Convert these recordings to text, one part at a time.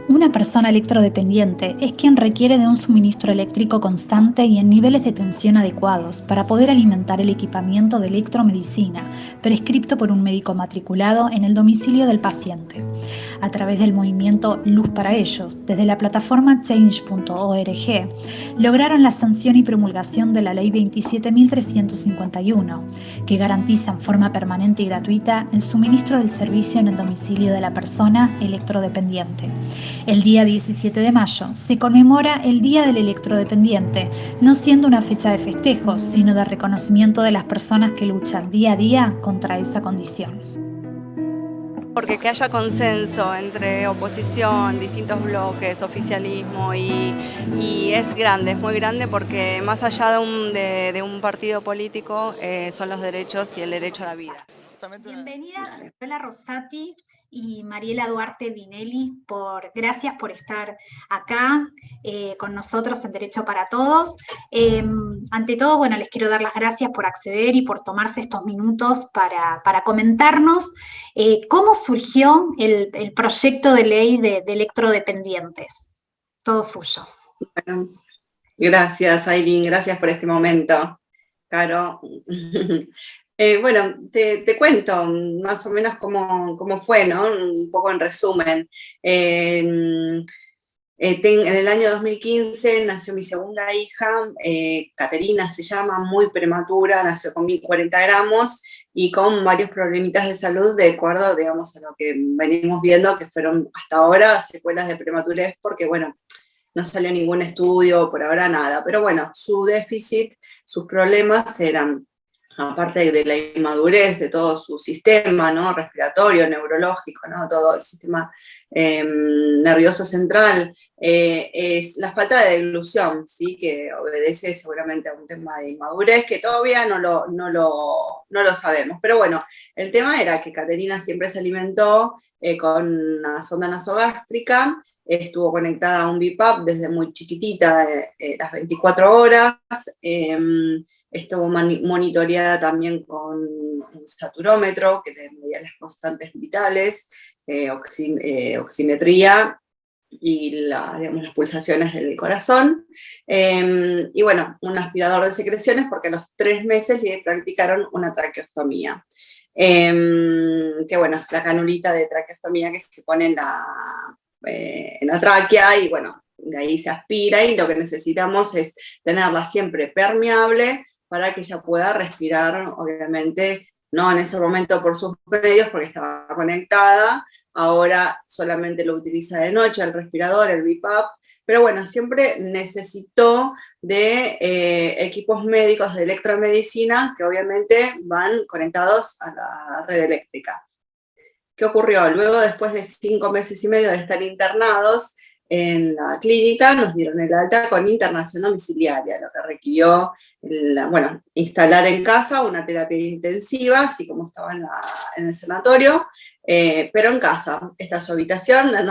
Una persona electrodependiente es quien requiere de un suministro eléctrico constante y en niveles de tensión adecuados para poder alimentar el equipamiento de electromedicina prescripto por un médico matriculado en el domicilio del paciente. A través del movimiento Luz para Ellos, desde la plataforma change.org, lograron la sanción y promulgación de la Ley 27.351, que garantiza en forma permanente y gratuita el suministro del servicio en el domicilio de la persona electrodependiente. El día 17 de mayo se conmemora el Día del Electrodependiente, no siendo una fecha de festejos, sino de reconocimiento de las personas que luchan día a día contra esa condición. Porque que haya consenso entre oposición, distintos bloques, oficialismo y es grande, es muy grande porque más allá de un partido político son los derechos y el derecho a la vida. Bienvenida Lola Rosati y Mariela Duarte Vinelli, gracias por estar acá con nosotros en Derecho para Todos. Ante todo, bueno, les quiero dar las gracias por acceder y por tomarse estos minutos para comentarnos cómo surgió el proyecto de ley de electrodependientes. Todo suyo. Bueno, gracias, Aileen, gracias por este momento, Caro. Bueno, te cuento más o menos cómo fue, ¿no? Un poco en resumen. En el año 2015 nació mi segunda hija, Caterina se llama, muy prematura, nació con 1040 gramos y con varios problemitas de salud de acuerdo, digamos, a lo que venimos viendo, que fueron hasta ahora secuelas de prematurez, porque, bueno, no salió ningún estudio, por ahora nada, pero bueno, su déficit, sus problemas eran, aparte de la inmadurez de todo su sistema, ¿no? Respiratorio, neurológico, ¿no? Todo el sistema nervioso central, es la falta de deglución, ¿sí? Que obedece seguramente a un tema de inmadurez que todavía no lo sabemos. Pero bueno, el tema era que Caterina siempre se alimentó con una sonda nasogástrica, estuvo conectada a un BiPAP desde muy chiquitita, las 24 horas, estuvo monitoreada también con un saturómetro que le medía las constantes vitales, oximetría y digamos, las pulsaciones del corazón. Y bueno, un aspirador de secreciones porque a los 3 meses le practicaron una traqueostomía. Que bueno, es la canulita de traqueostomía que se pone en la tráquea y bueno, de ahí se aspira y lo que necesitamos es tenerla siempre permeable para que ella pueda respirar, obviamente, no en ese momento por sus medios porque estaba conectada, ahora solamente lo utiliza de noche el respirador, el BiPAP, pero bueno, siempre necesitó de equipos médicos de electromedicina que obviamente van conectados a la red eléctrica. ¿Qué ocurrió? Luego, después de 5 meses y medio de estar internados en la clínica, nos dieron el alta con internación domiciliaria, lo que requirió, bueno, instalar en casa una terapia intensiva, así como estaba en el sanatorio, pero en casa. Esta es su habitación, en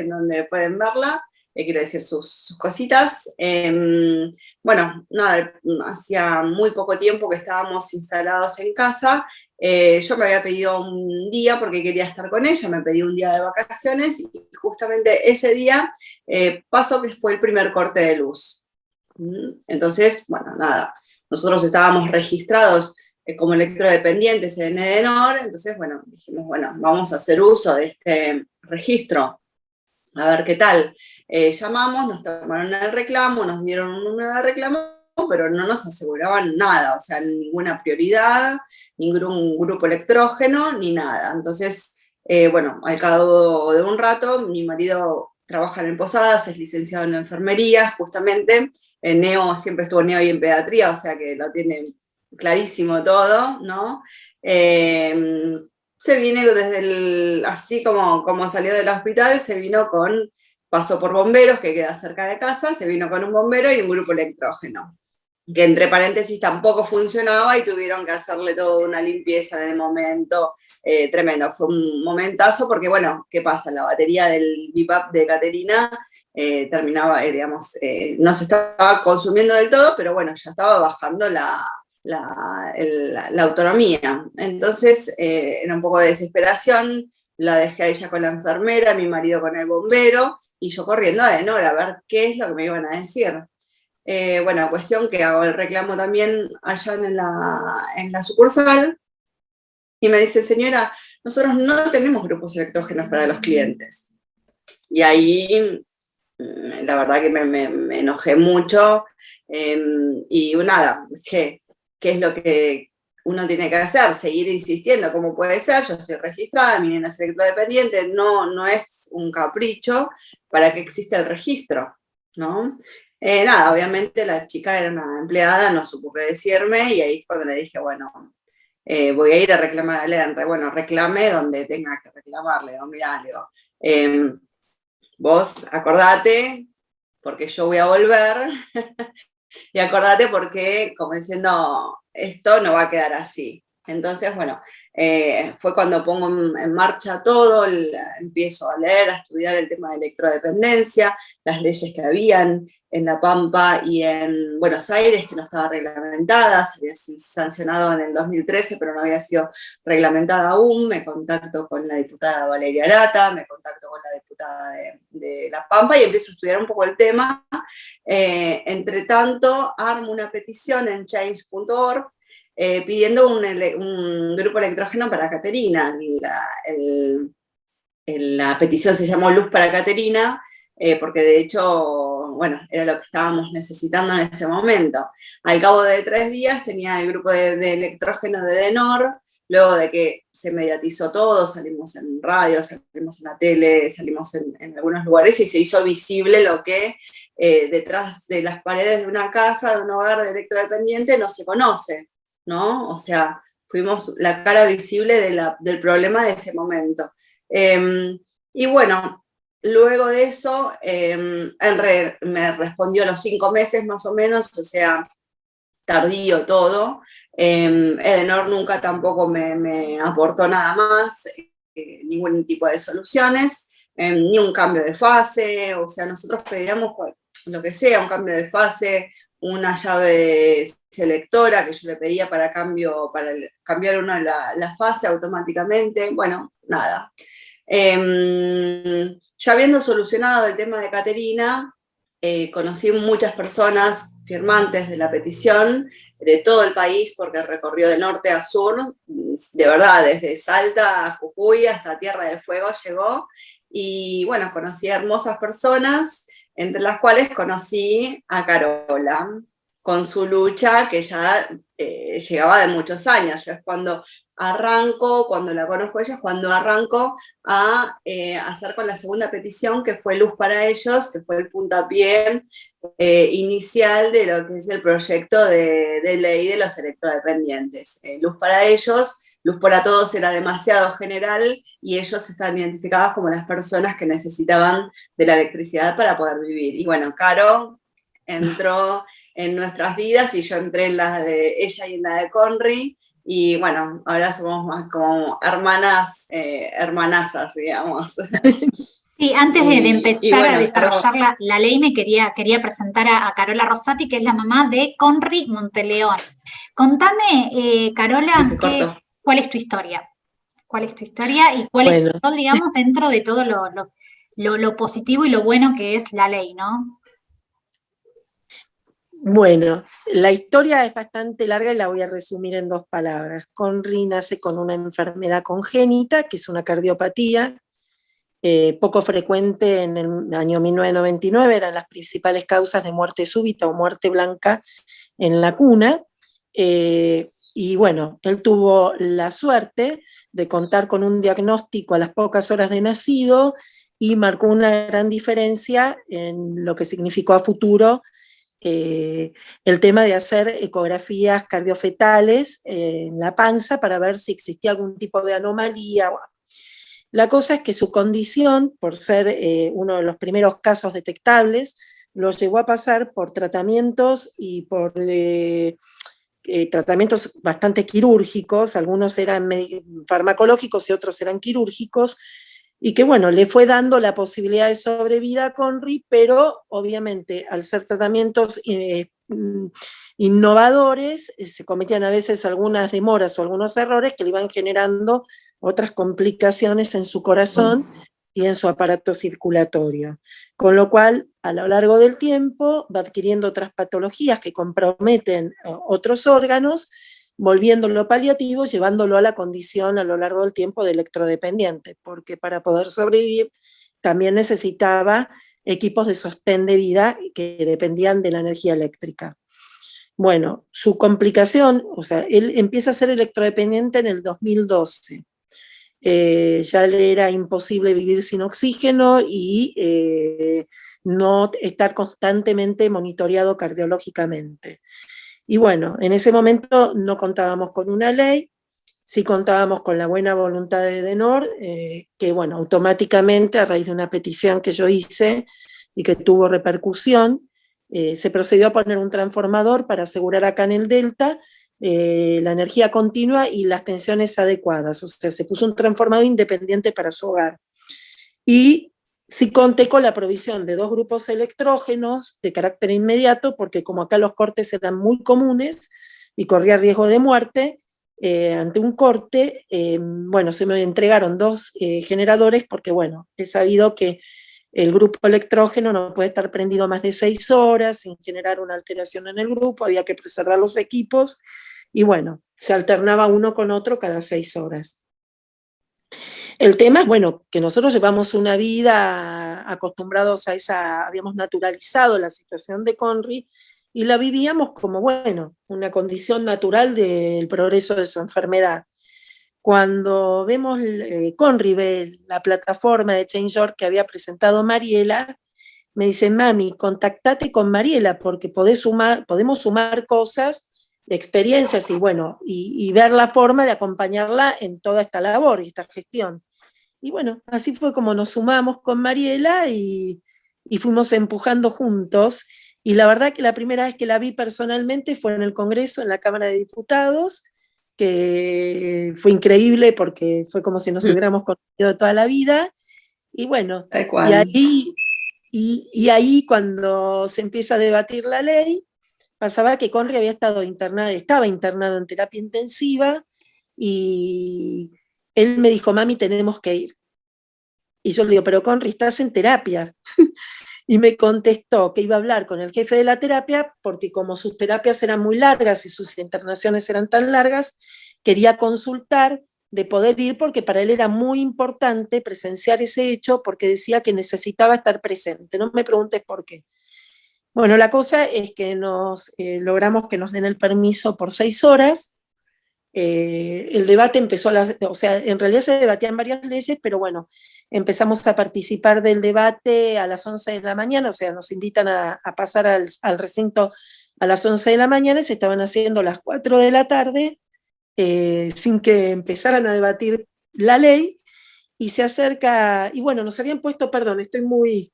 donde pueden verla, quiero decir, sus cositas. Bueno, nada, hacía muy poco tiempo que estábamos instalados en casa. Yo me había pedido un día porque quería estar con ella, me pedí un día de vacaciones y justamente ese día pasó que fue el primer corte de luz. Entonces, bueno, nada, nosotros estábamos registrados como electrodependientes en Edenor, entonces, bueno, dijimos, bueno, vamos a hacer uso de este registro. A ver qué tal. Llamamos, nos tomaron el reclamo, nos dieron un número de reclamo, pero no nos aseguraban nada, o sea, ninguna prioridad, ningún grupo electrógeno, ni nada. Entonces, bueno, al cabo de un rato, mi marido trabaja en Posadas, es licenciado en enfermería, justamente, en Neo, siempre estuvo en Neo y en pediatría, o sea que lo tiene clarísimo todo, ¿no? Se viene desde así como salió del hospital, pasó por bomberos, que queda cerca de casa, se vino con un bombero y un grupo electrógeno, que entre paréntesis tampoco funcionaba y tuvieron que hacerle toda una limpieza en el momento, tremendo. Fue un momentazo porque, bueno, ¿qué pasa? La batería del BiPAP de Caterina terminaba, digamos, no se estaba consumiendo del todo, pero bueno, ya estaba bajando la autonomía. Entonces, era un poco de desesperación. la dejé a ella con la enfermera, mi marido con el bombero, y yo corriendo a Adenor a ver qué es lo que me iban a decir. Bueno, cuestión que hago el reclamo también allá en la sucursal, y me dice, señora, nosotros no tenemos grupos electrógenos para los clientes. Y ahí, la verdad que me enojé mucho, y nada, ¿qué es lo que uno tiene que hacer? Seguir insistiendo, ¿cómo puede ser? Yo estoy registrada, mi nena es electrodependiente, no es un capricho para que exista el registro, ¿no? Nada, obviamente la chica era una empleada, no supo qué decirme, y ahí es cuando le dije, bueno, voy a ir a reclamar al ENRE. Bueno, reclame donde tenga que reclamarle, o mirá, le digo, vos acordate, porque yo voy a volver, y acordate porque, como diciendo, esto no va a quedar así. Entonces, bueno, fue cuando pongo en marcha todo, empiezo a leer, a estudiar el tema de electrodependencia, las leyes que habían en La Pampa y en Buenos Aires, que no estaban reglamentadas, había sido sancionado en el 2013, pero no había sido reglamentada aún. Me contacto con la diputada Valeria Arata, me contacto con la diputada de La Pampa y empiezo a estudiar un poco el tema. Entre tanto, armo una petición en change.org pidiendo un grupo electrógeno para Caterina. La petición se llamó Luz para Caterina, porque de hecho, bueno, era lo que estábamos necesitando en ese momento. Al cabo de 3 días tenía el grupo de electrógeno de Edenor, luego de que se mediatizó todo, salimos en radio, salimos en la tele, salimos en algunos lugares y se hizo visible lo que detrás de las paredes de una casa, de un hogar de electrodependiente, no se conoce, ¿no? O sea, fuimos la cara visible del problema de ese momento. Y bueno, luego de eso, me respondió a los 5 meses más o menos, o sea, tardío todo. Edenor nunca tampoco me aportó nada más, ningún tipo de soluciones, ni un cambio de fase, o sea, nosotros pedíamos lo que sea, un cambio de fase, una llave selectora que yo le pedía para cambiar la fase automáticamente, bueno, nada. Ya habiendo solucionado el tema de Caterina, conocí muchas personas firmantes de la petición de todo el país, porque recorrió de norte a sur, de verdad, desde Salta a Jujuy hasta Tierra del Fuego llegó, y bueno, conocí a hermosas personas, entre las cuales conocí a Carola, con su lucha que ya llegaba de muchos años. Yo es cuando la conozco a ella, es cuando arranco a hacer con la segunda petición, que fue Luz para Ellos, que fue el puntapié inicial de lo que es el proyecto de ley de los electrodependientes. Luz para Ellos, Luz para Todos era demasiado general y ellos estaban identificados como las personas que necesitaban de la electricidad para poder vivir. Y bueno, Caro entró en nuestras vidas y yo entré en la de ella y en la de Conry, y bueno, ahora somos más como hermanazas, digamos. Sí, antes de empezar a desarrollar la ley, me quería presentar a Carola Rosati, que es la mamá de Conry Monteleón. Contame, Carola, ¿cuál es tu historia? ¿Cuál es tu historia y cuál es tu rol, digamos, dentro de todo lo positivo y lo bueno que es la ley, ¿no? Bueno, la historia es bastante larga y la voy a resumir en 2 palabras. Conry nace con una enfermedad congénita, que es una cardiopatía, poco frecuente en el año 1999, eran las principales causas de muerte súbita o muerte blanca en la cuna. Y bueno, él tuvo la suerte de contar con un diagnóstico a las pocas horas de nacido y marcó una gran diferencia en lo que significó a futuro el tema de hacer ecografías cardiofetales en la panza para ver si existía algún tipo de anomalía. La cosa es que su condición, por ser uno de los primeros casos detectables, lo llevó a pasar por tratamientos y por tratamientos bastante quirúrgicos, algunos eran farmacológicos y otros eran quirúrgicos, y que bueno, le fue dando la posibilidad de sobrevida a Conry, pero obviamente al ser tratamientos innovadores, se cometían a veces algunas demoras o algunos errores que le iban generando otras complicaciones en su corazón y en su aparato circulatorio. Con lo cual, a lo largo del tiempo, va adquiriendo otras patologías que comprometen otros órganos, volviéndolo paliativo, llevándolo a la condición a lo largo del tiempo de electrodependiente, porque para poder sobrevivir también necesitaba equipos de sostén de vida que dependían de la energía eléctrica. Bueno, su complicación, o sea, él empieza a ser electrodependiente en el 2012. Ya le era imposible vivir sin oxígeno y no estar constantemente monitoreado cardiológicamente. Y bueno, en ese momento no contábamos con una ley, sí contábamos con la buena voluntad de Edenor, que bueno, automáticamente a raíz de una petición que yo hice y que tuvo repercusión, se procedió a poner un transformador para asegurar acá en el Delta la energía continua y las tensiones adecuadas. O sea, se puso un transformador independiente para su hogar. Y sí conté con la provisión de 2 grupos electrógenos de carácter inmediato, porque como acá los cortes eran muy comunes y corría riesgo de muerte, ante un corte, bueno, se me entregaron 2 generadores, porque bueno, he sabido que el grupo electrógeno no puede estar prendido más de 6 horas sin generar una alteración en el grupo, había que preservar los equipos, y bueno, se alternaba uno con otro cada 6 horas. El tema es, bueno, que nosotros llevamos una vida acostumbrados a esa, habíamos naturalizado la situación de Conry, y la vivíamos como, bueno, una condición natural del progreso de su enfermedad. Cuando vemos, Conry ve la plataforma de Change.org que había presentado Mariela, me dice, mami, contactate con Mariela porque podemos sumar cosas, experiencias y bueno, y ver la forma de acompañarla en toda esta labor y esta gestión. Y bueno, así fue como nos sumamos con Mariela y fuimos empujando juntos. Y la verdad que la primera vez que la vi personalmente fue en el Congreso, en la Cámara de Diputados, que fue increíble porque fue como si nos hubiéramos conocido toda la vida. Y bueno, y ahí cuando se empieza a debatir la ley, pasaba que Conry había estado estaba internado en terapia intensiva, y él me dijo, mami, tenemos que ir. Y yo le digo, pero Conry, estás en terapia. Y me contestó que iba a hablar con el jefe de la terapia, porque como sus terapias eran muy largas y sus internaciones eran tan largas, quería consultar de poder ir, porque para él era muy importante presenciar ese hecho, porque decía que necesitaba estar presente. No me preguntes por qué. Bueno, la cosa es que logramos que nos den el permiso por 6 horas. El debate empezó, o sea, en realidad se debatían varias leyes, pero bueno, empezamos a participar del debate a las 11 de la mañana, o sea, nos invitan a pasar al recinto a las 11 de la mañana, y se estaban haciendo las 4 de la tarde, sin que empezaran a debatir la ley, y se acerca, y bueno, nos habían puesto, perdón, estoy muy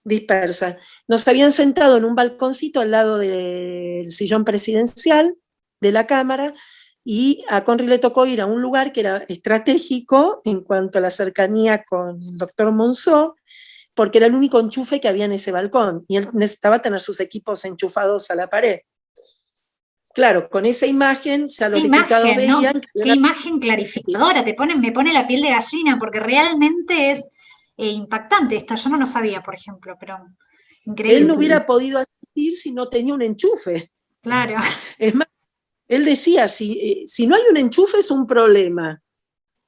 dispersa, nos habían sentado en un balconcito al lado del sillón presidencial de la Cámara, y a Conry le tocó ir a un lugar que era estratégico en cuanto a la cercanía con el doctor Monzó, porque era el único enchufe que había en ese balcón, y él necesitaba tener sus equipos enchufados a la pared. Claro, con esa imagen ya los diputados veían... ¿no? Qué imagen clarificadora, me pone la piel de gallina, porque realmente es impactante esto, yo no lo sabía, por ejemplo, pero increíble. Él no hubiera podido asistir si no tenía un enchufe. Claro. Es más, él decía, si no hay un enchufe es un problema.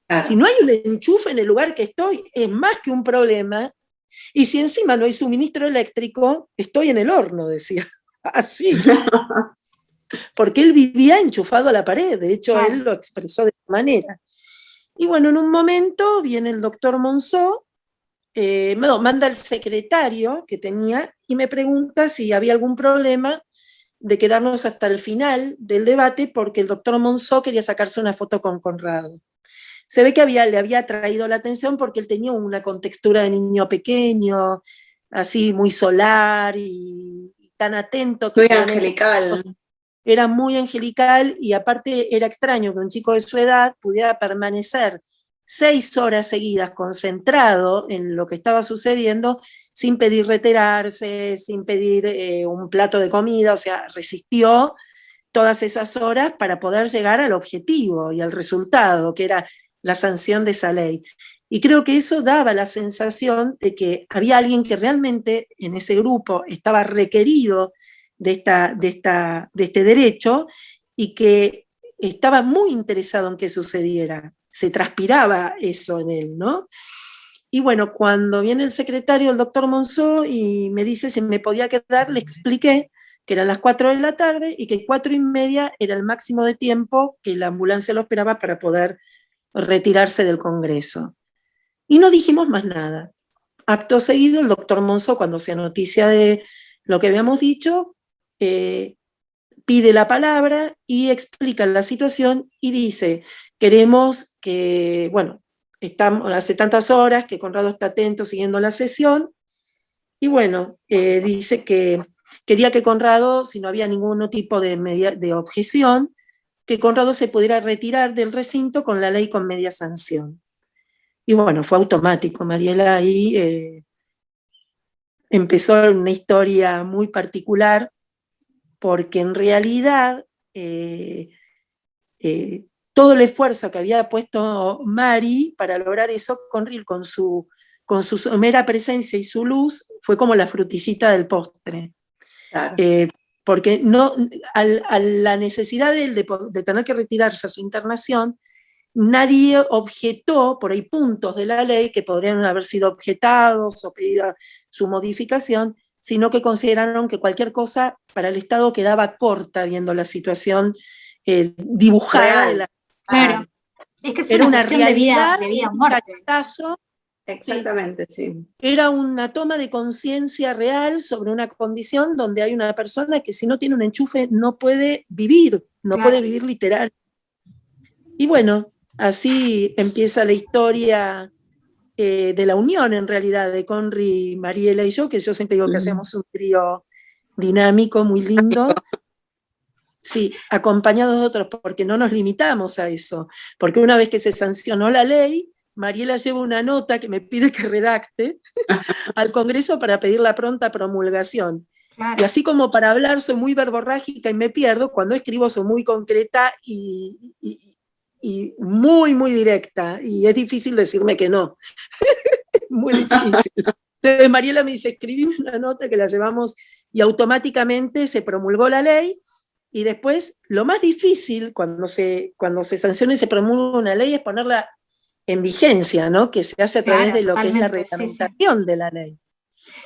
Claro. Si no hay un enchufe en el lugar que estoy, es más que un problema. Y si encima no hay suministro eléctrico, estoy en el horno, decía. Así. Porque él vivía enchufado a la pared, de hecho claro. Él lo expresó de esa manera. Y bueno, en un momento viene el doctor Monzó, manda al secretario que tenía y me pregunta si había algún problema de quedarnos hasta el final del debate, porque el doctor Monzó quería sacarse una foto con Conrado. Se ve que le había atraído la atención porque él tenía una contextura de niño pequeño, así muy solar y tan atento. Muy angelical. Era muy angelical, y aparte era extraño que un chico de su edad pudiera permanecer 6 horas seguidas concentrado en lo que estaba sucediendo sin pedir retirarse, sin pedir un plato de comida, o sea, resistió todas esas horas para poder llegar al objetivo y al resultado, que era la sanción de esa ley. Y creo que eso daba la sensación de que había alguien que realmente en ese grupo estaba requerido de este derecho y que estaba muy interesado en que sucediera. Se transpiraba eso en él, ¿no? Y bueno, cuando viene el secretario, el doctor Monzó, y me dice si me podía quedar, le expliqué que eran las 4 de la tarde y que 4:30 era el máximo de tiempo que la ambulancia lo esperaba para poder retirarse del Congreso. Y no dijimos más nada. Acto seguido, el doctor Monzó, cuando se noticia de lo que habíamos dicho, pide la palabra y explica la situación y dice, queremos que, bueno, hace tantas horas que Conrado está atento siguiendo la sesión, y bueno, dice que quería que Conrado, si no había ningún tipo de objeción, que Conrado se pudiera retirar del recinto con la ley con media sanción. Y bueno, fue automático. Mariela ahí empezó una historia muy particular, porque en realidad todo el esfuerzo que había puesto Mari para lograr eso, Conril con su mera presencia y su luz, fue como la frutillita del postre. Claro. Porque no, a la necesidad de él de tener que retirarse a su internación, nadie objetó, por ahí puntos de la ley que podrían haber sido objetados o pedida su modificación, sino que consideraron que cualquier cosa para el Estado quedaba corta viendo la situación dibujada. Real. Claro, es que es Era una una cuestión realidad, de vida o un muerte. cachazo. Exactamente, sí. Era una toma de conciencia real sobre una condición donde hay una persona que si no tiene un enchufe no puede vivir, no Claro. puede vivir literal. Y bueno, así empieza la historia de la unión en realidad de Conri, Mariela y yo, que yo siempre digo que hacemos un trío dinámico, muy lindo. Sí, acompañados de otros, porque no nos limitamos a eso. Porque una vez que se sancionó la ley, Mariela lleva una nota que me pide que redacte al Congreso para pedir la pronta promulgación. Claro. Y así como para hablar soy muy verborrágica y me pierdo, cuando escribo soy muy concreta y muy, muy directa. Y es difícil decirme que no. Muy difícil. Entonces Mariela me dice, escribí una nota que la llevamos y automáticamente se promulgó la ley. Y después, lo más difícil cuando se sanciona y se promulga una ley es ponerla en vigencia, ¿no? Que se hace a través de lo que es la reglamentación de la ley.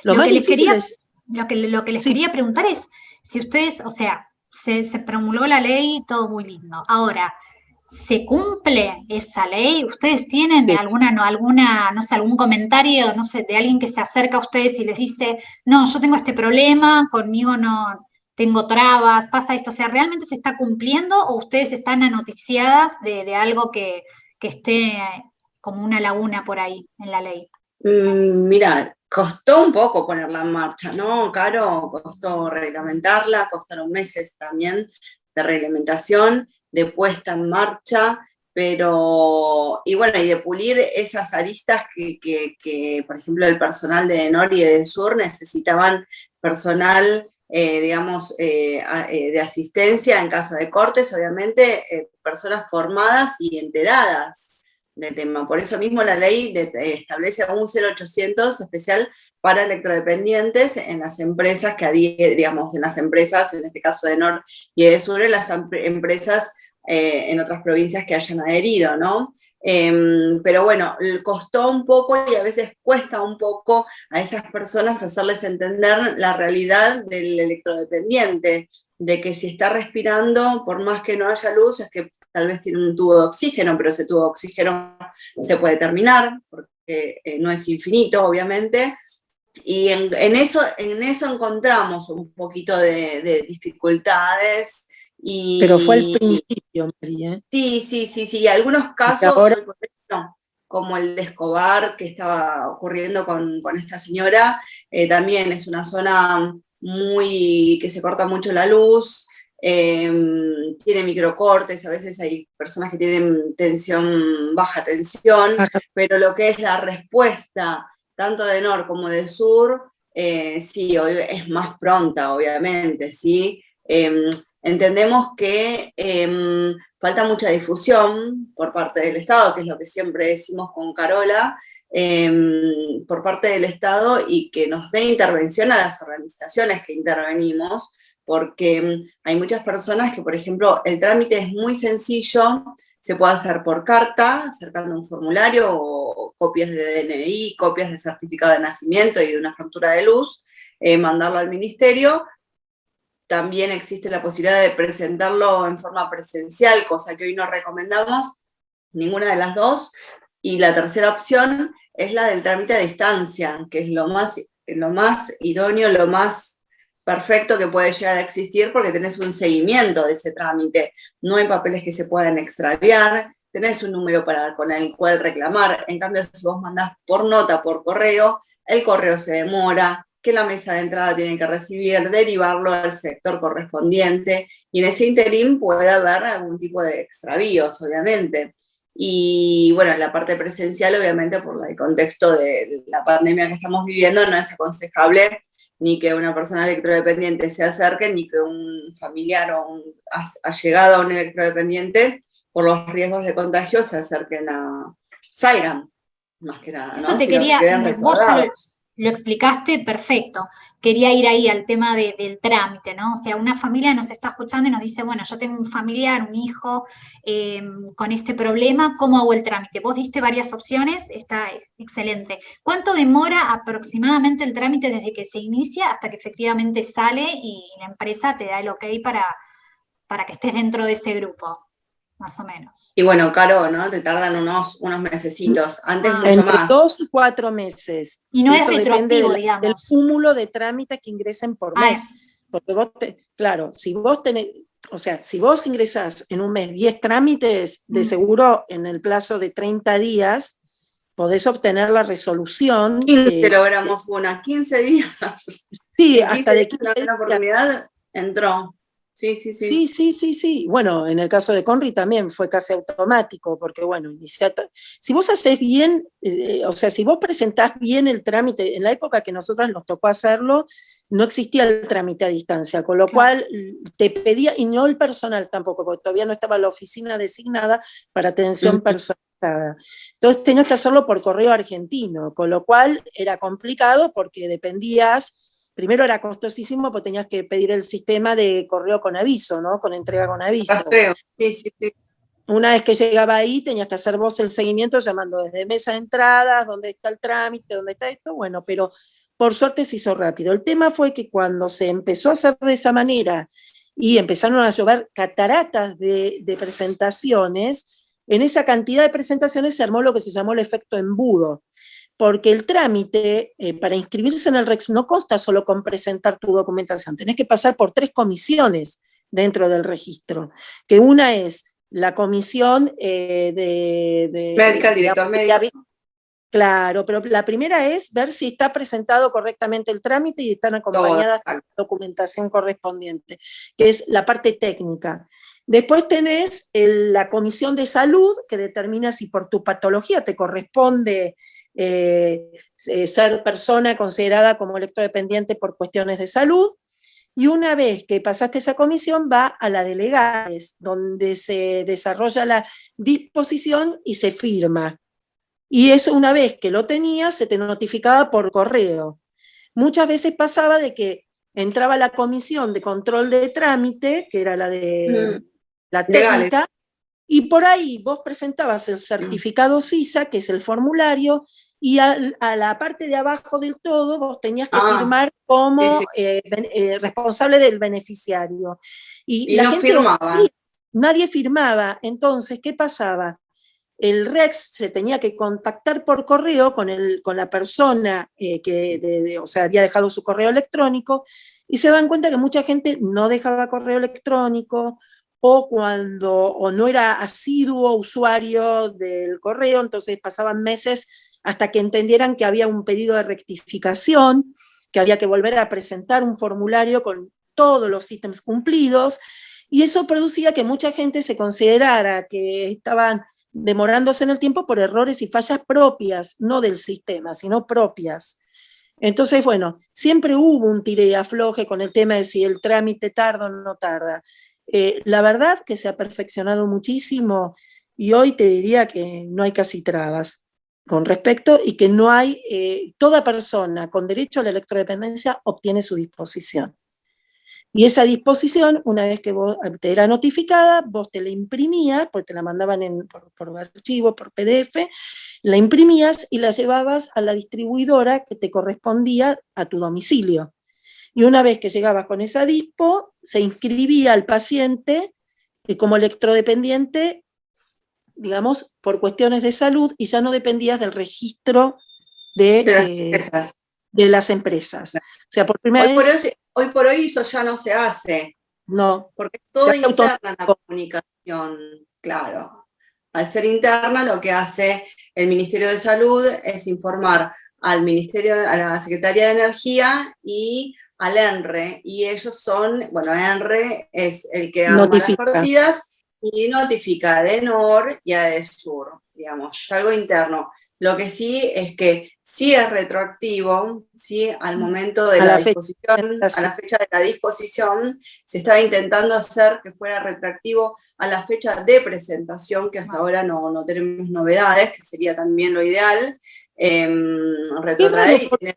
Lo más difícil es... Lo que les quería preguntar es si ustedes, o sea, se promulgó la ley, todo muy lindo. Ahora, ¿se cumple esa ley? ¿Ustedes tienen alguna, no sé, algún comentario, no sé, de alguien que se acerca a ustedes y les dice, no, yo tengo este problema, conmigo no tengo trabas, pasa esto? O sea, ¿realmente se está cumpliendo o ustedes están anoticiadas de algo que esté como una laguna por ahí en la ley? Mira, costó un poco ponerla en marcha, ¿no, Caro? Costó reglamentarla, costaron meses también de reglamentación, de puesta en marcha, pero, y bueno, y de pulir esas aristas que por ejemplo, el personal de ENOR y de Sur necesitaban personal, digamos, de asistencia en caso de cortes, obviamente, personas formadas y enteradas del tema. Por eso mismo la ley establece un 0800 especial para electrodependientes en las empresas digamos, en las empresas, en este caso de ENOR y de Sur, en las empresas en otras provincias que hayan adherido, ¿no? Pero bueno, costó un poco y a veces cuesta un poco a esas personas hacerles entender la realidad del electrodependiente, de que si está respirando, por más que no haya luz, es que tal vez tiene un tubo de oxígeno, pero ese tubo de oxígeno se puede terminar, porque no es infinito, obviamente, y en eso encontramos un poquito de dificultades. Pero fue al principio, María. Sí, y algunos casos, ahora... como el de Escobar, que estaba ocurriendo con esta señora, también es una zona que se corta mucho la luz, tiene microcortes, a veces hay personas que tienen baja tensión, pero lo que es la respuesta, tanto de NOR como de Sur, sí, es más pronta, obviamente, ¿sí? Entendemos que falta mucha difusión por parte del Estado, que es lo que siempre decimos con Carola, por parte del Estado, y que nos dé intervención a las organizaciones que intervenimos, porque hay muchas personas que, por ejemplo, el trámite es muy sencillo, se puede hacer por carta, acercando un formulario, o copias de DNI, copias de certificado de nacimiento y de una factura de luz, mandarlo al ministerio. También existe la posibilidad de presentarlo en forma presencial, cosa que hoy no recomendamos, ninguna de las dos. Y la tercera opción es la del trámite a distancia, que es lo más idóneo, lo más perfecto que puede llegar a existir, porque tenés un seguimiento de ese trámite. No hay papeles que se puedan extraviar, tenés un número con el cual reclamar. En cambio, si vos mandás por nota, por correo, el correo se demora, que la mesa de entrada tiene que recibir, derivarlo al sector correspondiente, y en ese interín puede haber algún tipo de extravíos, obviamente. Y bueno, en la parte presencial, obviamente, por el contexto de la pandemia que estamos viviendo, no es aconsejable ni que una persona electrodependiente se acerque, ni que un familiar o un allegado a un electrodependiente, por los riesgos de contagio, salgan, más que nada, Eso ¿no? te Sino que quería, queden vos ya resguardados. lo explicaste perfecto. Quería ir ahí al tema del trámite, ¿no? O sea, una familia nos está escuchando y nos dice, bueno, yo tengo un familiar, un hijo con este problema, ¿cómo hago el trámite? Vos diste varias opciones, está excelente. ¿Cuánto demora aproximadamente el trámite desde que se inicia hasta que efectivamente sale y la empresa te da el ok para que estés dentro de ese grupo? Más o menos. Y bueno, Caro, ¿no? Te tardan unos mesecitos, antes mucho Entre más. 2 y 4 meses. Y no es Eso depende retroactivo, del digamos. cúmulo de trámites que ingresen por mes. Porque vos, claro, si vos tenés, o sea, si vos ingresás en un mes 10 trámites, de seguro en el plazo de 30 días podés obtener la resolución. 15 logramos una, 15 días. Sí, en 15 hasta de días 15 la días. oportunidad entró. Sí. Sí. Bueno, en el caso de Conry también fue casi automático, porque bueno, si vos haces bien, o sea, si vos presentás bien el trámite, en la época que nosotros nos tocó hacerlo, no existía el trámite a distancia, con lo cual te pedía, y no el personal tampoco, porque todavía no estaba la oficina designada para atención personalizada. Entonces tenías que hacerlo por correo argentino, con lo cual era complicado porque dependías. Primero era costosísimo porque tenías que pedir el sistema de correo con aviso, ¿no? Con entrega con aviso. Sí. Una vez que llegaba ahí, tenías que hacer vos el seguimiento llamando desde mesa de entradas, dónde está el trámite, dónde está esto, bueno, pero por suerte se hizo rápido. El tema fue que cuando se empezó a hacer de esa manera y empezaron a llover cataratas de presentaciones, en esa cantidad de presentaciones se armó lo que se llamó el efecto embudo. Porque el trámite para inscribirse en el REX no consta solo con presentar tu documentación, tenés que pasar por 3 comisiones dentro del registro, que una es la comisión médica, el director médico. Claro, pero la primera es ver si está presentado correctamente el trámite y están acompañadas con la documentación correspondiente, que es la parte técnica. Después tenés la comisión de salud, que determina si por tu patología te corresponde ser persona considerada como electrodependiente por cuestiones de salud, y una vez que pasaste esa comisión va a la delegades, donde se desarrolla la disposición y se firma. Y eso, una vez que lo tenías, se te notificaba por correo. Muchas veces pasaba de que entraba la comisión de control de trámite, que era la de la técnica, y por ahí vos presentabas el certificado CISA, que es el formulario, y a la parte de abajo del todo vos tenías que firmar como responsable del beneficiario. Y la no gente firmaba. Nadie firmaba. Entonces, ¿qué pasaba? El REX se tenía que contactar por correo con la persona que o sea, había dejado su correo electrónico, y se dan cuenta que mucha gente no dejaba correo electrónico, o no era asiduo usuario del correo, entonces pasaban meses hasta que entendieran que había un pedido de rectificación, que había que volver a presentar un formulario con todos los ítems cumplidos, y eso producía que mucha gente se considerara que estaban demorándose en el tiempo por errores y fallas propias, no del sistema, sino propias. Entonces, bueno, siempre hubo un tire y afloje con el tema de si el trámite tarda o no tarda. La verdad que se ha perfeccionado muchísimo y hoy te diría que no hay casi trabas con respecto y que no hay, toda persona con derecho a la electrodependencia obtiene su disposición. Y esa disposición, una vez que vos te era notificada, vos te la imprimías, porque te la mandaban por archivo, por PDF, la imprimías y la llevabas a la distribuidora que te correspondía a tu domicilio. Y una vez que llegabas con esa dispo, se inscribía al paciente como electrodependiente, digamos, por cuestiones de salud, y ya no dependías del registro De las de empresas. las empresas. O sea, por primera vez, Hoy por hoy eso ya no se hace, no. porque es Se todo hace interna la automático. comunicación, claro. Al ser interna, lo que hace el Ministerio de Salud es informar al Ministerio, a la Secretaría de Energía y al ENRE, y ellos son, bueno, ENRE es el que arma las Notifica. partidas y notifica a EDENOR y a EDESUR, digamos, es algo interno. Lo que sí es que sí es retroactivo, sí, al momento de la disposición, a la fecha de la disposición, se estaba intentando hacer que fuera retroactivo a la fecha de presentación, que hasta ahora no tenemos novedades, que sería también lo ideal, retrotraer y tener...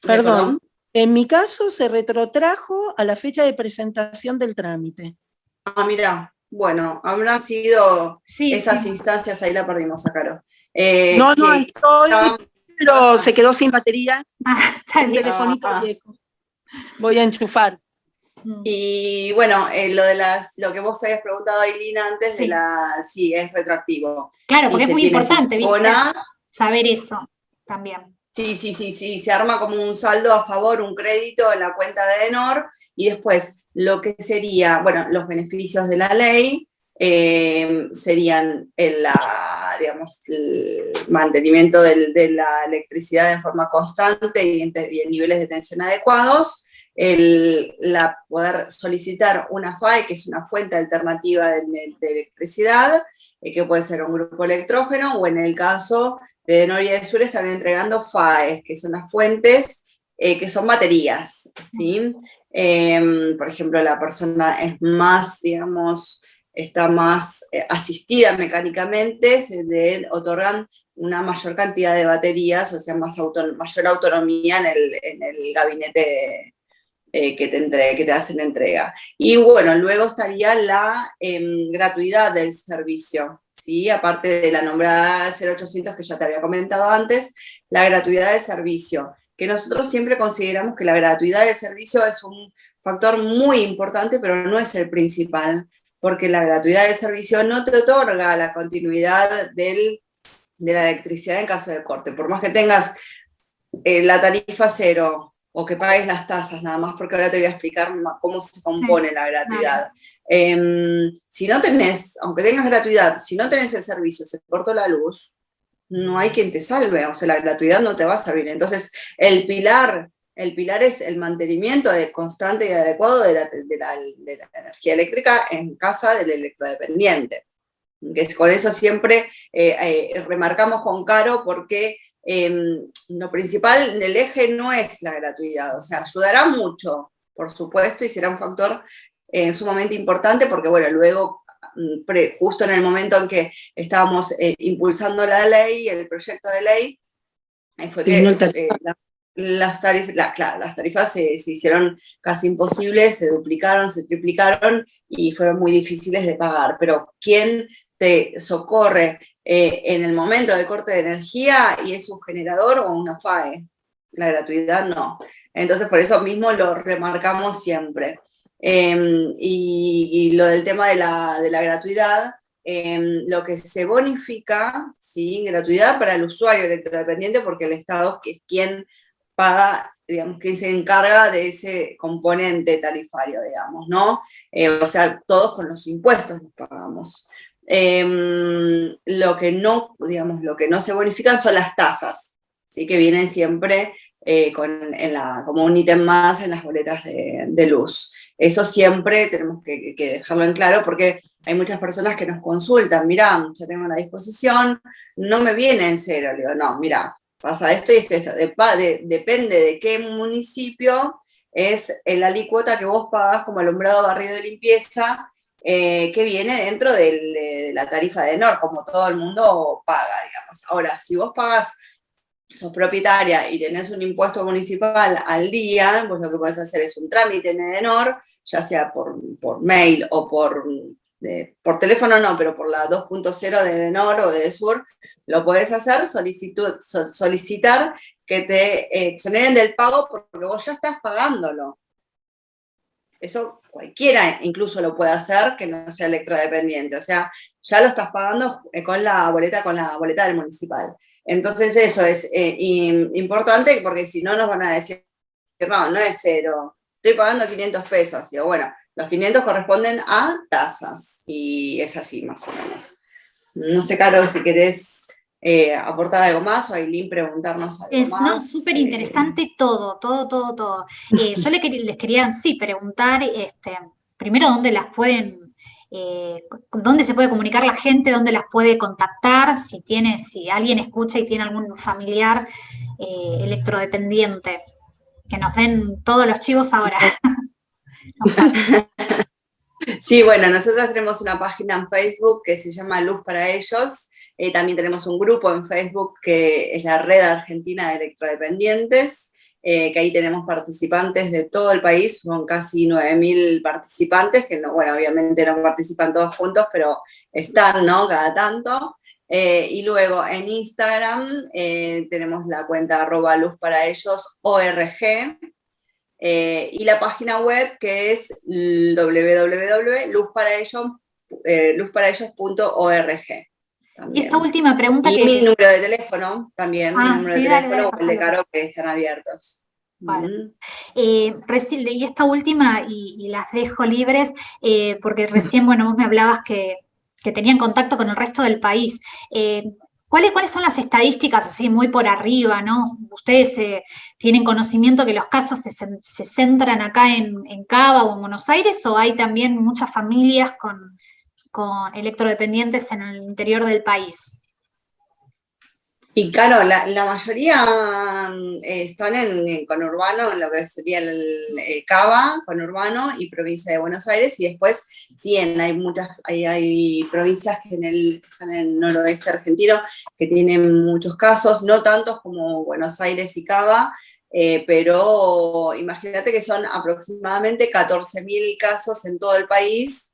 Perdón, en mi caso se retrotrajo a la fecha de presentación del trámite. Ah, mira, bueno, habrán sido esas instancias, ahí la perdimos a Caro. No, estoy, pero se quedó sin batería. Un telefonito viejo. Voy a enchufar. Y bueno, lo que vos habías preguntado, Ailina, antes sí, es retroactivo. Claro, sí, porque es muy importante, ¿viste? Saber eso también. Sí, se arma como un saldo a favor, un crédito en la cuenta de EDENOR, y después lo que sería, bueno, los beneficios de la ley serían el mantenimiento de la electricidad de forma constante y en niveles de tensión adecuados, poder solicitar una FAE, que es una fuente alternativa de electricidad, que puede ser un grupo electrógeno, o en el caso de EDENOR y EDESUR están entregando FAES, que son las fuentes que son baterías, ¿sí? Por ejemplo, la persona es más, digamos, está más asistida mecánicamente, se le otorgan una mayor cantidad de baterías, o sea, mayor autonomía en el gabinete que te hacen entrega. Y bueno, luego estaría la gratuidad del servicio, ¿sí? Aparte de la nombrada 0800 que ya te había comentado antes, la gratuidad del servicio, que nosotros siempre consideramos que la gratuidad del servicio es un factor muy importante, pero no es el principal, porque la gratuidad del servicio no te otorga la continuidad de la electricidad en caso de corte. Por más que tengas la tarifa cero, o que pagues las tasas, nada más, porque ahora te voy a explicar cómo se compone la gratuidad. Si no tenés, aunque tengas gratuidad, si no tenés el servicio, se cortó la luz, no hay quien te salve, o sea, la gratuidad no te va a servir. Entonces, el pilar es el mantenimiento constante y adecuado de la energía eléctrica en casa del electrodependiente. Que con eso siempre remarcamos con Caro, porque lo principal, el eje no es la gratuidad, o sea, ayudará mucho, por supuesto, y será un factor sumamente importante, porque bueno, luego, justo en el momento en que estábamos impulsando la ley, el proyecto de ley, fue que las tarifas se hicieron casi imposibles, se duplicaron, se triplicaron y fueron muy difíciles de pagar. Pero ¿quién te socorre en el momento del corte de energía y es un generador o una FAE? La gratuidad no. Entonces por eso mismo lo remarcamos siempre. Y lo del tema de la gratuidad, lo que se bonifica, ¿sí? Gratuidad para el usuario electrodependiente, porque el Estado es quien paga, digamos, quien se encarga de ese componente tarifario, digamos, ¿no? O sea, todos con los impuestos los pagamos. Lo que no se bonifican son las tasas, ¿sí? Que vienen siempre como un ítem más en las boletas de luz. Eso siempre tenemos que dejarlo en claro, porque hay muchas personas que nos consultan, mirá, ya tengo una disposición, no me viene en cero. Le digo, no, mirá, pasa esto y esto y esto. Depende de qué municipio es la alícuota que vos pagás como alumbrado, barrido y limpieza, que viene dentro de la tarifa de ENOR, como todo el mundo paga, digamos. Ahora, si vos pagás, sos propietaria y tenés un impuesto municipal al día, pues lo que podés hacer es un trámite en ENOR, ya sea por mail o por teléfono no, pero por la 2.0 de ENOR o de EDESUR, lo podés hacer, solicitar que te exoneren del pago porque vos ya estás pagándolo. Eso cualquiera incluso lo puede hacer que no sea electrodependiente, o sea, ya lo estás pagando con la boleta del municipal. Entonces eso es importante porque si no nos van a decir, no es cero, estoy pagando 500 pesos. Digo, bueno, los 500 corresponden a tasas y es así más o menos. No sé, Caro, si querés aportar algo más o Ailín preguntarnos algo más. No, súper interesante todo. Yo les quería, sí, preguntar, primero, ¿dónde las pueden, dónde se puede comunicar la gente, dónde las puede contactar, si alguien escucha y tiene algún familiar electrodependiente, que nos den todos los chivos ahora. Sí, bueno, nosotros tenemos una página en Facebook que se llama Luz para Ellos. También tenemos un grupo en Facebook que es la Red Argentina de Electrodependientes, que ahí tenemos participantes de todo el país, son casi 9.000 participantes, que no, bueno, obviamente no participan todos juntos, pero están, ¿no? Cada tanto. Y luego en Instagram tenemos la cuenta @luzparaellos.org. Y la página web que es www.luzparaellos.org. Y esta última pregunta y mi número de teléfono también, mi número de teléfono o el de Caro, que están abiertos. Vale. Y esta última, y las dejo libres, porque recién, bueno, vos me hablabas que tenían contacto con el resto del país. ¿Cuáles son las estadísticas, así muy por arriba, ¿no? ¿Ustedes tienen conocimiento que los casos se centran acá en Cava o en Buenos Aires, o hay también muchas familias con electrodependientes en el interior del país? Y claro, la mayoría están en conurbano, en lo que sería el Cava, conurbano y provincia de Buenos Aires, y después sí, hay provincias que están en el noroeste argentino que tienen muchos casos, no tantos como Buenos Aires y Cava, pero imagínate que son aproximadamente 14.000 casos en todo el país.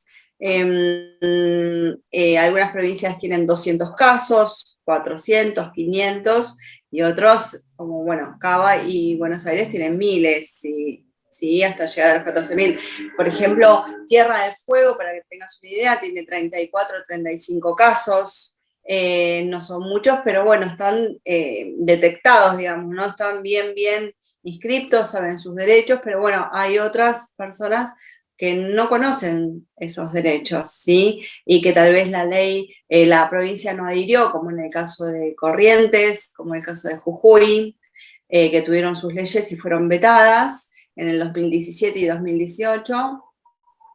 Algunas provincias tienen 200 casos, 400, 500, y otros, como bueno, Cava y Buenos Aires tienen miles, sí, hasta llegar a los 14.000. Por ejemplo, Tierra del Fuego, para que tengas una idea, tiene 34, 35 casos, no son muchos, pero bueno, están detectados, digamos, no están bien inscriptos, saben sus derechos, pero bueno, hay otras personas que no conocen esos derechos, ¿sí? Y que tal vez la ley, la provincia no adhirió, como en el caso de Corrientes, como en el caso de Jujuy, que tuvieron sus leyes y fueron vetadas en el 2017 y 2018,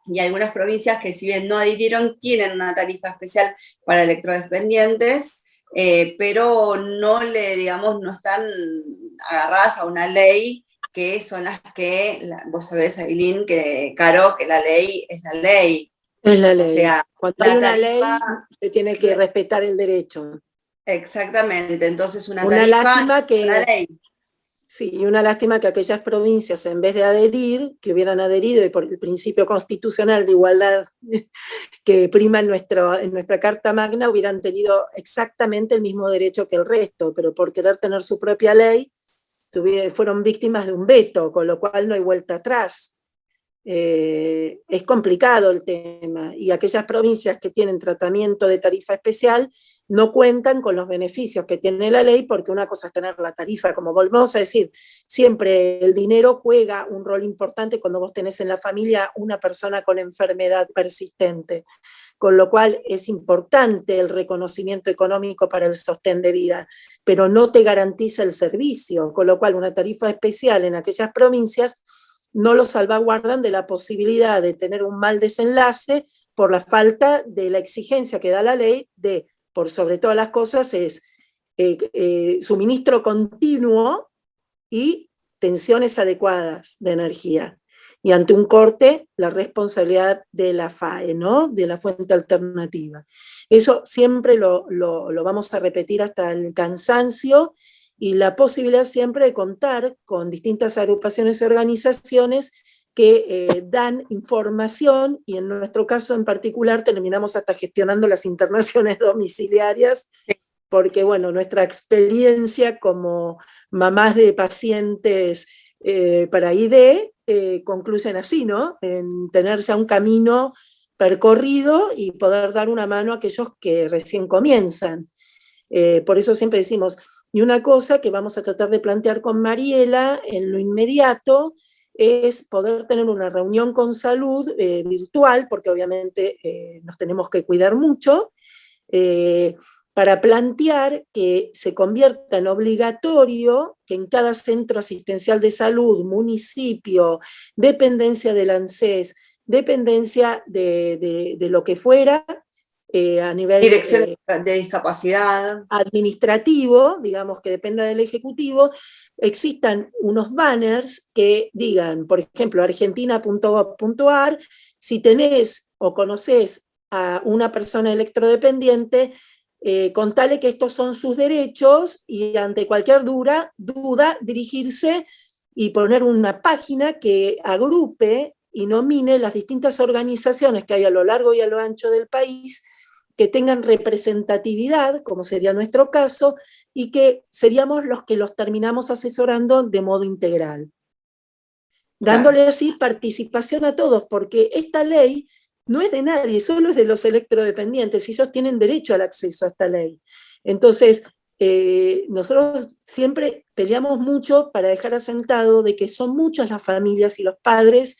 y algunas provincias que si bien no adhirieron, tienen una tarifa especial para electrodependientes, pero no están agarradas a una ley que son las que, vos sabés, Ailín, Caro, que la ley es la ley. Es la ley. O sea, cuando hay una ley, se tiene que respetar el derecho. Exactamente, entonces una lástima que una ley. Sí, y una lástima que aquellas provincias, en vez de adherir, que hubieran adherido, y por el principio constitucional de igualdad que prima en nuestra Carta Magna, hubieran tenido exactamente el mismo derecho que el resto, pero por querer tener su propia ley, fueron víctimas de un veto, con lo cual no hay vuelta atrás. Es complicado el tema, y aquellas provincias que tienen tratamiento de tarifa especial no cuentan con los beneficios que tiene la ley, porque una cosa es tener la tarifa, como volvemos a decir, siempre el dinero juega un rol importante cuando vos tenés en la familia una persona con enfermedad persistente, con lo cual es importante el reconocimiento económico para el sostén de vida, pero no te garantiza el servicio, con lo cual una tarifa especial en aquellas provincias no lo salvaguardan de la posibilidad de tener un mal desenlace por la falta de la exigencia que da la ley de, por sobre todas las cosas, es suministro continuo y tensiones adecuadas de energía. Y ante un corte, la responsabilidad de la FAE, ¿no? De la fuente alternativa. Eso siempre lo vamos a repetir hasta el cansancio, y la posibilidad siempre de contar con distintas agrupaciones y organizaciones que dan información, y en nuestro caso en particular terminamos hasta gestionando las internaciones domiciliarias, porque bueno, nuestra experiencia como mamás de pacientes para ID concluyen así, ¿no? En tener ya un camino percorrido y poder dar una mano a aquellos que recién comienzan. Por eso siempre decimos, y una cosa que vamos a tratar de plantear con Mariela en lo inmediato es poder tener una reunión con salud virtual, porque obviamente nos tenemos que cuidar mucho, para plantear que se convierta en obligatorio que en cada centro asistencial de salud, municipio, dependencia del ANSES, dependencia de lo que fuera, a nivel Dirección de discapacidad administrativo, digamos que dependa del Ejecutivo, existan unos banners que digan, por ejemplo, argentina.gov.ar, si tenés o conocés a una persona electrodependiente, contale que estos son sus derechos, y ante cualquier duda dirigirse y poner una página que agrupe y nomine las distintas organizaciones que hay a lo largo y a lo ancho del país, que tengan representatividad, como sería nuestro caso, y que seríamos los que los terminamos asesorando de modo integral. Dándole así participación a todos, porque esta ley no es de nadie, solo es de los electrodependientes, y ellos tienen derecho al acceso a esta ley. Entonces, nosotros siempre peleamos mucho para dejar asentado de que son muchas las familias y los padres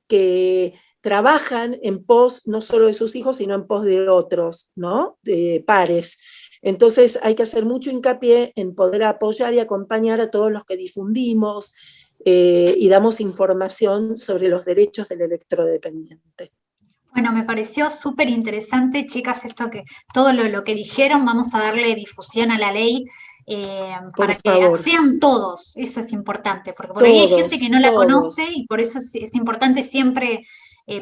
que trabajan en pos no solo de sus hijos, sino en pos de otros, ¿no? De pares. Entonces hay que hacer mucho hincapié en poder apoyar y acompañar a todos los que difundimos y damos información sobre los derechos del electrodependiente. Bueno, me pareció súper interesante, chicas, todo lo que dijeron. Vamos a darle difusión a la ley para que accedan todos. Eso es importante, porque por ahí hay gente que no la conoce, y por eso es importante siempre,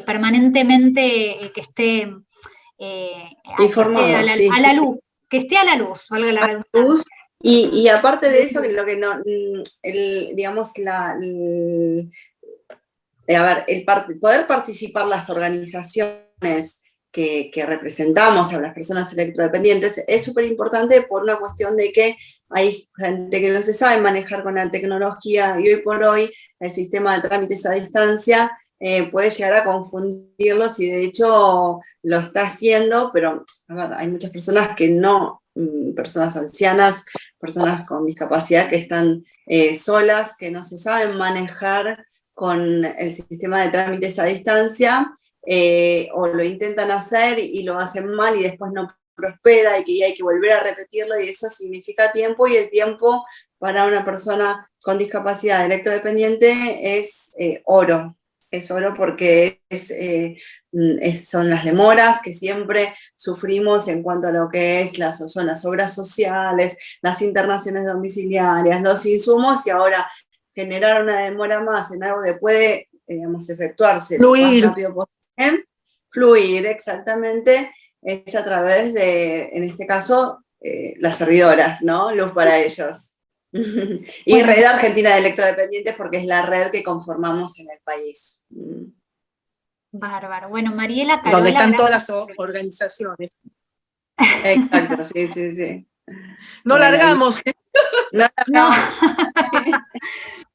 permanentemente, que esté informado, a la luz, que esté a la luz, valga la redundancia. Y aparte de eso, que lo que no, poder participar las organizaciones que representamos a las personas electrodependientes es súper importante, por una cuestión de que hay gente que no se sabe manejar con la tecnología, y hoy por hoy el sistema de trámites a distancia puede llegar a confundirlos, y de hecho lo está haciendo, pero hay muchas personas que no, personas ancianas, personas con discapacidad que están solas, que no se saben manejar con el sistema de trámites a distancia, o lo intentan hacer y lo hacen mal y después no prospera, y que hay que volver a repetirlo, y eso significa tiempo, y el tiempo para una persona con discapacidad electrodependiente es oro. Es oro, porque son las demoras que siempre sufrimos en cuanto a lo que son las obras sociales, las internaciones domiciliarias, los insumos, y ahora generar una demora más en algo que puede, efectuarse lo más rápido posible. Fluir, exactamente, es a través de, en este caso, las servidoras, ¿no? Luz para ellos. Y Red Argentina de Electrodependientes, porque es la red que conformamos en el país. Bárbaro. Bueno, Mariela, Carola, donde están todas las organizaciones. Exacto, sí. No largamos. No. Sí.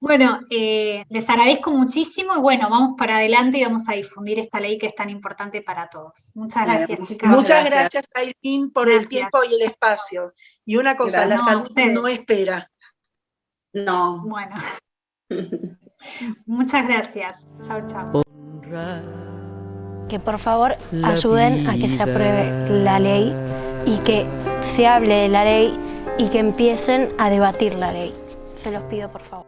Bueno, les agradezco muchísimo, y bueno, vamos para adelante y vamos a difundir esta ley que es tan importante para todos. Muchas gracias, chicas. Muchas gracias, Aileen, por el tiempo y el espacio. Y una cosa, la salud no espera. No. Bueno. Muchas gracias. Chao, chao. Que por favor ayuden a que se apruebe la ley, y que se hable de la ley, y que empiecen a debatir la ley. Se los pido, por favor.